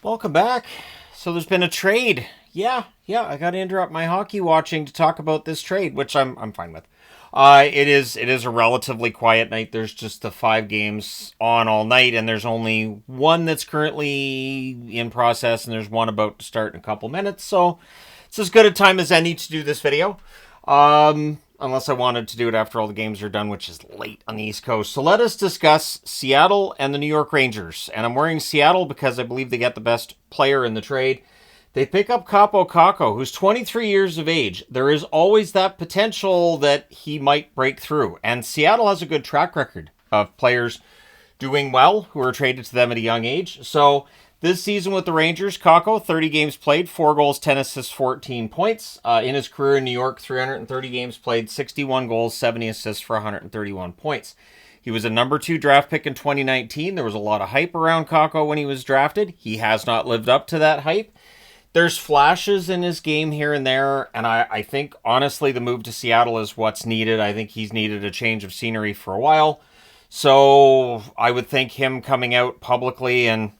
Welcome back. So there's been a trade. Yeah, I got to interrupt my hockey watching to talk about this trade, which I'm fine with. It is a relatively quiet night. There's just the 5 games on all night, and there's only one that's currently in process, and there's one about to start in a couple minutes. So it's as good a time as any to do this video. Unless I wanted to do it after all the games are done, which is late on the East Coast. So let us discuss Seattle and the New York Rangers. And I'm wearing Seattle because I believe they get the best player in the trade. They pick up Kakko, who's 23 years of age. There is always that potential that he might break through. And Seattle has a good track record of players doing well who are traded to them at a young age. So this season with the Rangers, Kakko, 30 games played, 4 goals, 10 assists, 14 points. In his career in New York, 330 games played, 61 goals, 70 assists for 131 points. He was a number 2 draft pick in 2019. There was a lot of hype around Kakko when he was drafted. He has not lived up to that hype. There's flashes in his game here and there, and I think, honestly, the move to Seattle is what's needed. I think he's needed a change of scenery for a while. So I would think him coming out publicly and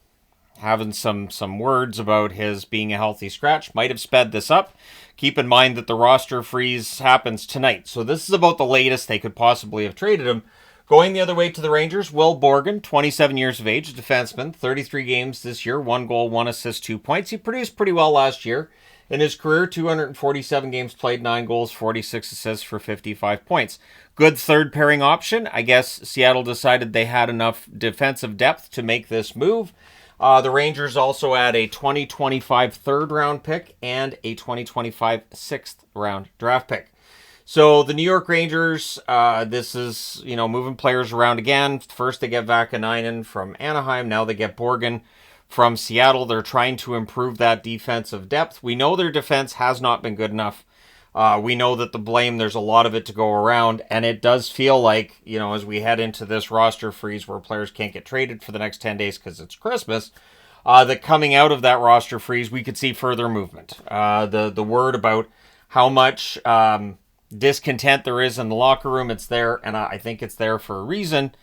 having some words about his being a healthy scratch might have sped this up. Keep in mind that the roster freeze happens tonight. So this is about the latest they could possibly have traded him. Going the other way to the Rangers, Will Borgen, 27 years of age, defenseman, 33 games this year, 1 goal, 1 assist, 2 points. He produced pretty well last year. In his career, 247 games played, 9 goals, 46 assists for 55 points. Good third pairing option. I guess Seattle decided they had enough defensive depth to make this move. The Rangers also add a 2025 third round pick and a 2025 sixth round draft pick. So the New York Rangers, this is, moving players around again. First they get Vakanainen from Anaheim. Now they get Borgen from Seattle. They're trying to improve that defensive depth. We know their defense has not been good enough. We know that the blame, there's a lot of it to go around. And it does feel like, as we head into this roster freeze where players can't get traded for the next 10 days because it's Christmas, that coming out of that roster freeze, we could see further movement. The word about how much discontent there is in the locker room, it's there, and I think it's there for a reason.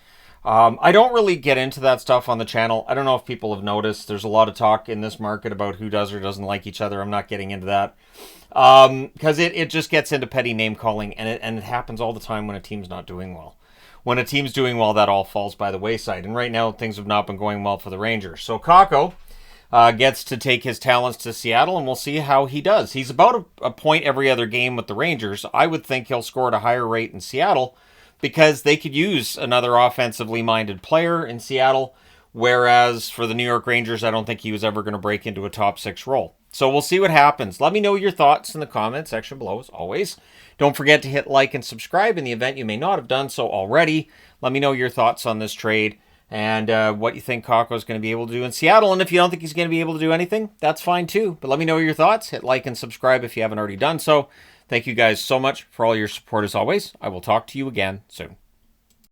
I don't really get into that stuff on the channel. I don't know if people have noticed. There's a lot of talk in this market about who does or doesn't like each other. I'm not getting into that. Because it just gets into petty name calling, and it happens all the time when a team's not doing well. When a team's doing well, that all falls by the wayside. And right now, things have not been going well for the Rangers. So Kakko gets to take his talents to Seattle, and we'll see how he does. He's about a point every other game with the Rangers. I would think he'll score at a higher rate in Seattle because they could use another offensively minded player in Seattle, whereas for the New York Rangers, I don't think he was ever going to break into a top 6 role. So we'll see what happens. Let me know your thoughts in the comment section below, as always. Don't forget to hit like and subscribe in the event you may not have done so already. Let me know your thoughts on this trade and what you think Kakko is going to be able to do in Seattle. And if you don't think he's going to be able to do anything, that's fine too. But let me know your thoughts. Hit like and subscribe if you haven't already done so. Thank you guys so much for all your support as always. I will talk to you again soon.